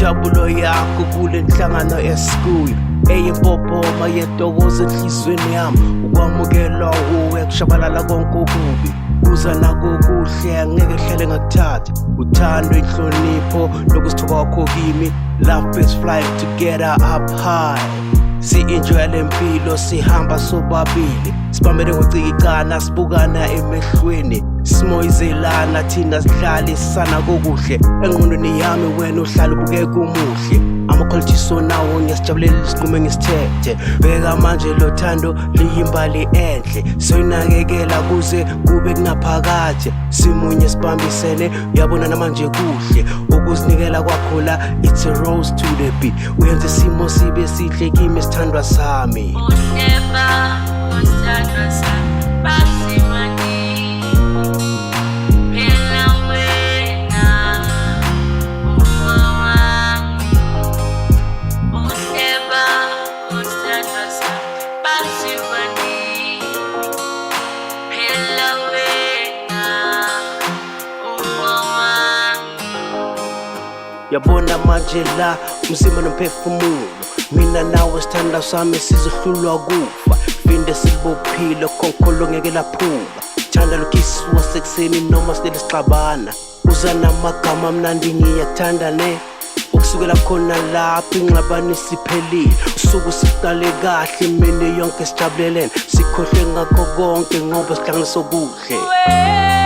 injabulo yakho kule nhlangano esikuyo eyimpopoma yentokozo enhlizweni yami ukwamukelwa uwe kushabalala konke okubi kuza nakokuhle angeke hlele ngakuthatha uthando inhlonipho nokuzithoba kwakho kimi love birds flying together up high si-enjoy lempilo sihamba sobabili sibambele ngocikicana sibukana emehlweni simoyizelana thina sihlale sisana kokuhle engqondweni yami wena uhlala ubuke kumuhle amakholithiso nawo ngiyasijabulela isinqumo engisithethe bheka manje lo thando liyimbali enhle soyinakekela kuze kube kunaphakade simunye sibambisene uyabona namanje kuhle ukuzinikela kwakho la it's a rose to the beat uyenze isimo sibe sihle kimi sithandwa sami Sithandwa sami Baziwa yabona manje la umzimba nomphefumulo mina nawe sithandwa sami sizohlulwa kufa phinde sibophile khonkolo ngeke laphuka thanda lokhiswa sekuseni noma silele sixabana uza namagama mnandi ngiyakuthanda ne ukusukela khona lapho ingxabano siphelile usuku siqale kahle mina yonke sijabulelene sikhohle ngakho konke ngoba sihlanganisa okuhle